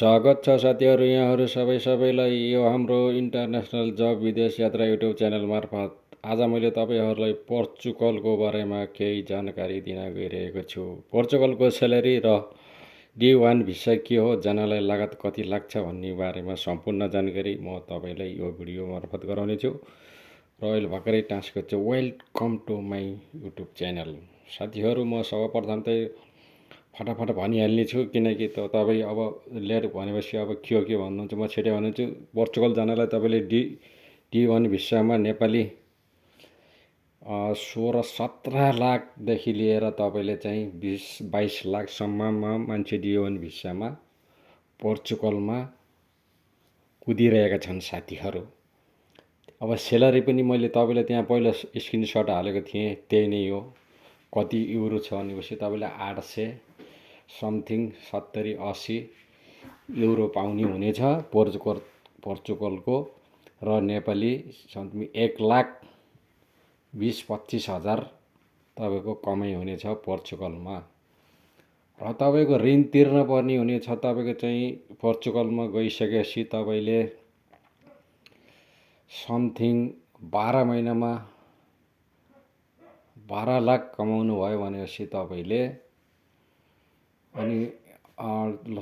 स्वागत छ साथीहरू यहाँहरू सबैलाई यो हाम्रो इन्टरनेसनल जब विदेश यात्रा युट्युब च्यानल मार्फत आज मैले तपाईँहरूलाई पोर्चुगलको बारेमा केही जानकारी दिन गइरहेको छु। पोर्चुगलको स्यालेरी र D1 भिसा के हो, जनालाई लागत कति लाग्छ भन्ने बारेमा सम्पूर्ण जानकारी म तपाईँलाई यो भिडियो मार्फत गराउनेछु। र अहिले भर्खरै टास्क छु। Welcome to my YouTube channel. साथीहरू म सर्वप्रथम चाहिँ फटाफट भनिहाल्ने छु, किनकि तपाईँ अब लेट भनेपछि अब के भन्नुहुन्छ, म छिटै भन्छु। पोर्चुगल जानलाई तपाईँले D1 भिसामा नेपाली 16-17 लाखदेखि लिएर तपाईँले चाहिँ 20-22 लाखसम्ममा मान्छे D1 भिसामा पोर्चुगलमा कुदिरहेका छन् साथीहरू। अब स्यालेरी पनि मैले तपाईँलाई त्यहाँ पहिला स्क्रिनसट हालेको थिएँ, त्यही नै हो। कति युरो छ भनेपछि तपाईँले 800 समथिङ 70-80 युरो पाउने हुनेछ पोर्चुगलको, र नेपाली 1,20,25 हजार तपाईँको कमाइ हुनेछ पोर्चुगलमा। र तपाईँको ऋण तिर्न पर्ने हुनेछ। तपाईँको चाहिँ पोर्चुगलमा गइसकेपछि तपाईँले समथिङ 12 महिनामा 12 लाख कमाउनु भयो भनेपछि तपाईँले अनि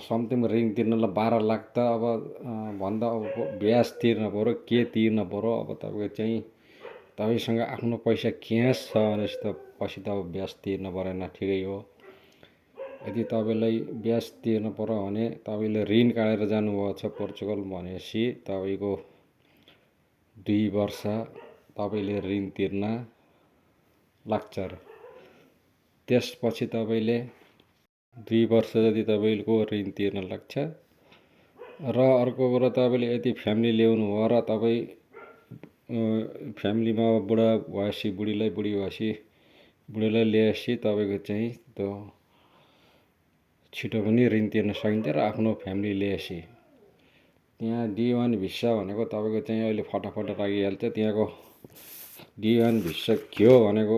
समथिङ ऋण तिर्नलाई 12 लाख त अब भन्दा अब ब्याज तिर्न पऱ्यो, के तिर्न पऱ्यो। अब तपाईँको चाहिँ तपाईँसँग आफ्नो पैसा क्यास छ भनेपछि त पछि त अब ब्याज तिर्न परेन, ठिकै हो। यदि तपाईँलाई ब्याज तिर्न पर्यो भने तपाईँले ऋण काटेर जानुभएको छ पोर्चुगल भनेपछि तपाईँको 2 वर्ष तपाईँले ऋण तिर्न लाग्छ। त्यसपछि तपाईँले 2 वर्ष जति तपाईँको ऋण तिर्न लाग्छ। र अर्को कुरो, तपाईँले यदि फ्यामिली ल्याउनु भयो र तपाईँ फ्यामिलीमा बुढा भएपछि बुढीलाई ल्याएपछि तपाईँको चाहिँ त्यो छिटो पनि ऋण तिर्न सकिन्छ। र आफ्नो फ्यामिली ल्याएपछि त्यहाँ D1 भिसा भनेको तपाईँको चाहिँ अहिले फटाफट लागिहाल्छ। त्यहाँको D1 भिसा के हो भनेको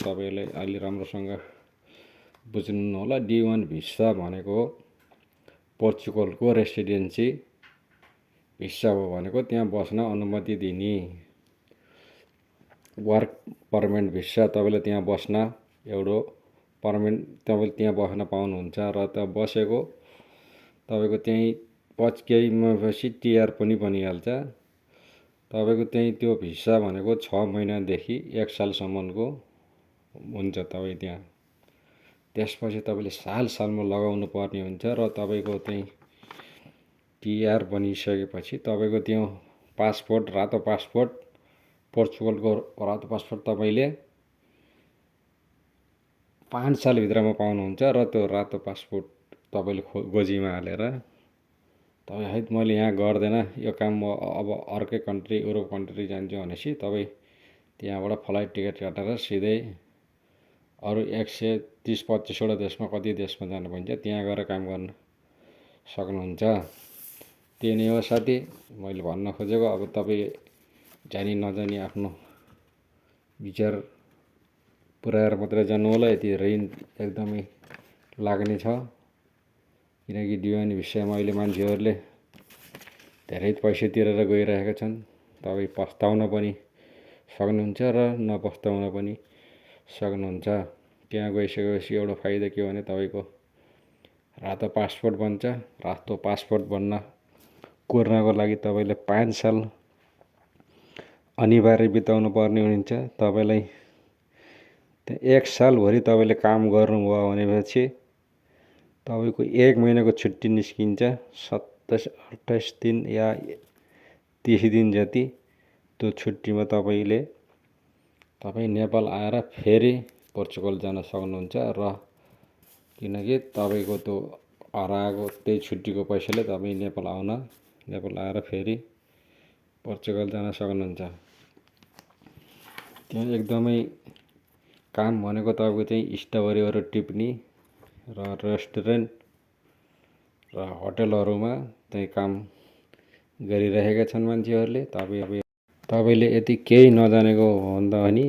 तपाईँलाई अलि राम्रोसँग बुझ्नु होला। D1 भिसा भनेको पोर्चुगलको रेसिडेन्सी भिसा हो भनेको त्यहाँ बस्न अनुमति दिने। वर्क पर्मिट भिसा तपाईँले त्यहाँ बस्न एउटा पर्मिट तपाईँले त्यहाँ बस्न पाउनुहुन्छ। र त्यहाँ बसेको तपाईँको त्यहीँ केहीपछि TR पनि बनिहाल्छ। तपाईँको त्यहीँ त्यो भिसा भनेको 6 महिनादेखि 1 सालसम्मको हुन्छ तपाईँ त्यहाँ। त्यसपछि तपाईँले सालमा लगाउनु पर्ने हुन्छ। र तपाईँको चाहिँ TR बनिसकेपछि तपाईँको त्यो पासपोर्ट, रातो पासपोर्ट, पोर्चुगलको रातो पासपोर्ट तपाईँले 5 सालभित्रमा पाउनुहुन्छ। र त्यो रातो पासपोर्ट तपाईँले गोजीमा हालेर तपाईँ है मैले यहाँ गर्दैन यो काम, म अब अर्कै कन्ट्री युरोप कन्ट्री जान्छु भनेपछि तपाईँ त्यहाँबाट फ्लाइट टिकट काटेर सिधै अरू 130-125 देशमा कति देशमा जानु पाइन्छ त्यहाँ गएर काम गर्न सक्नुहुन्छ। त्यही नै हो साथी मैले भन्न खोजेको। अब तपाईँ जानी नजानी आफ्नो विचार पुऱ्याएर मात्रै जानु होला। यति ऋण एकदमै लाग्ने छ, किनकि D1 भिसामा अहिले मान्छेहरूले धेरै पैसा तिरेर गइरहेका छन्। तपाईँ पस्ताउन पनि सक्नुहुन्छ र नपस्ताउन पनि सक्नुहुन्छ। त्यहाँ गइसकेपछि एउटा फाइदा के हो भने तपाईँको रातो पासपोर्ट बन्छ। रातो पासपोर्ट कुर्नको लागि तपाईँले 5 साल अनिवार्य बिताउनु पर्ने हुन्छ। तपाईँलाई 1 सालभरि तपाईँले काम गर्नुभयो भनेपछि तपाईँको 1 महिनाको छुट्टी निस्किन्छ। 27-28 दिन या 30 दिन जति त्यो छुट्टीमा तपाईँ नेपाल आएर फेरि पोर्चुगल जान सक्नुहुन्छ। र किनकि तपाईँको त्यो हराएको त्यही छुट्टीको पैसाले तपाईँ नेपाल आएर फेरि पोर्चुगल जान सक्नुहुन्छ। त्यहाँ एकदमै काम भनेको तपाईँको चाहिँ स्ट्रबेरीहरू टिप्ने र रेस्टुरेन्ट र होटलहरूमा चाहिँ काम गरिरहेका छन् मान्छेहरूले। तपाईँले यति केही नजानेको भन्दा पनि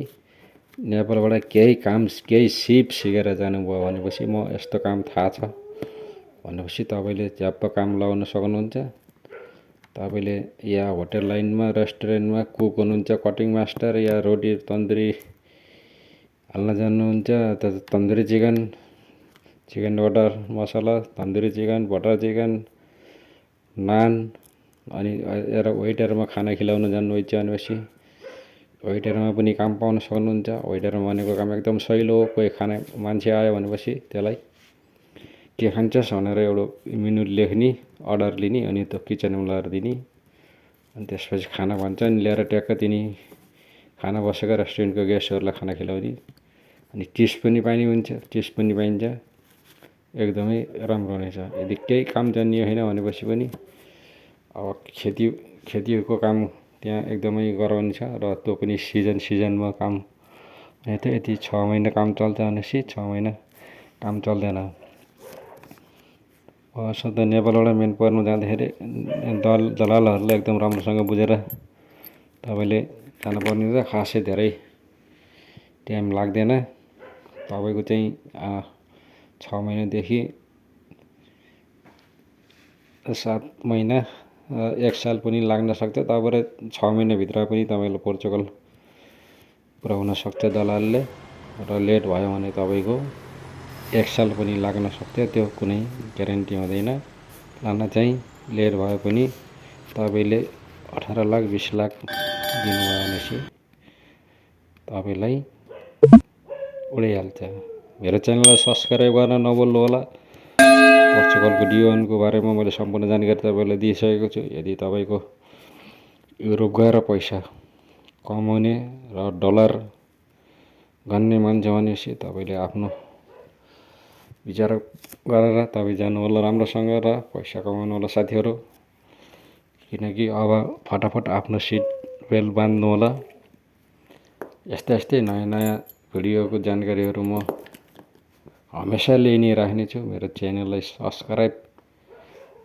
नेपालबाट केही सिप सिकेर जानुभयो भनेपछि म यस्तो काम थाहा छ भनेपछि तपाईँले झ्याप्प काम लगाउन सक्नुहुन्छ। तपाईँले या होटेल लाइनमा रेस्टुरेन्टमा कुक हुनुहुन्छ, कटिङ मास्टर, या रोटी तन्दुरी हाल्न जान्नुहुन्छ त tandoori chicken, chicken butter masala, tandoori chicken, butter chicken, naan, अनि वेटरमा खाना खिलाउन जान्नुहुन्छ भनेपछि वेटरमा पनि काम पाउन सक्नुहुन्छ। वेटरमा भनेको काम एकदम सहिलो हो। कोही खाना मान्छे आयो भनेपछि त्यसलाई के खान्छस् भनेर एउटा मेनु लेख्ने, अर्डर लिने, अनि त्यो किचनमा लगेर दिने, अनि त्यसपछि खाना भन्छ नि ल्याएर ट्याक्क दिने, खाना बसेको रेस्टुरेन्टको गेस्टहरूलाई खाना खिलाउने, अनि टिप्स पनि पाइने हुन्छ, टिप्स पनि पाइन्छ। एकदमै राम्रो हुनेछ। यदि केही काम जानियो होइन भनेपछि पनि अब खेतीको काम त्यहाँ एकदमै गराउने छ, र त्यो पनि सिजनमा काम भने त यति 6 महिना काम चल्छ भनेपछि 6 महिना काम चल्दैन। सधैँ नेपालबाट मेन पर्नु जाँदाखेरि दलालहरूलाई एकदम राम्रोसँग बुझेर तपाईँले जानुपर्ने हुन्छ। खासै धेरै टाइम लाग्दैन। तपाईँको चाहिँ 6 महिनादेखि 7 महिना 1 साल पनि लाग्न सक्छ। तपाईँले 6 महिनाभित्र पनि तपाईँले पोर्चुगल पुऱ्याउन सक्छ दलालले, र लेट भयो भने तपाईँको 1 साल पनि लाग्न सक्छ। त्यो कुनै ग्यारेन्टी हुँदैन। लान चाहिँ लेट भयो पनि तपाईँले 18 लाख 20 लाख दिनुभयो भनेपछि तपाईँलाई उडिहाल्छ। मेरो च्यानललाई सब्सक्राइब गर्न नभुल्नु होला। पोर्चुगलको D1को बारेमा मैले सम्पूर्ण जानकारी तपाईँलाई दिइसकेको छु। यदि तपाईँको युरोप गएर पैसा कमाउने र डलर गन्ने मान्छे भनेपछि तपाईँले आफ्नो विचार गरेर तपाईँ जानु होला राम्रोसँग, र पैसा कमाउनु होला साथीहरू। किनकि अब फटाफट आफ्नो सिट बेल्ट बान्ध्नु होला। यस्तै नयाँ भिडियोको जानकारीहरू म हमेसा लिइ नै राख्नेछु। मेरो च्यानललाई सब्सक्राइब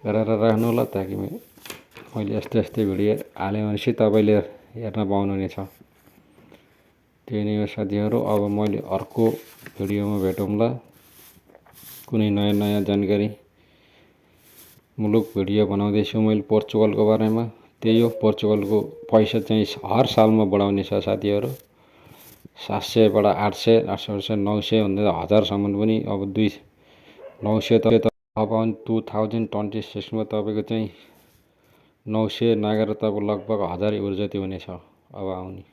गरेर राख्नु होला, ताकि मैले यस्तै भिडियो हालेँ भनेपछि तपाईँले हेर्न पाउनुहुनेछ। त्यही नै हो साथीहरू। अब मैले अर्को भिडियोमा भेटौँला, कुनै नयाँ जानकारी मुलुक भिडियो बनाउँदैछु मैले पोर्चुगलको बारेमा। त्यही हो, पोर्चुगलको पैसा चाहिँ हर सालमा बढाउने छ साथीहरू। 700बाट 800, 800 900 भन्दा 1000सम्म पनि अब 900 त अब 2026मा तपाईँको चाहिँ 900 नागेर तपाईँ लगभग 1000 युरो जति हुनेछ अब आउने।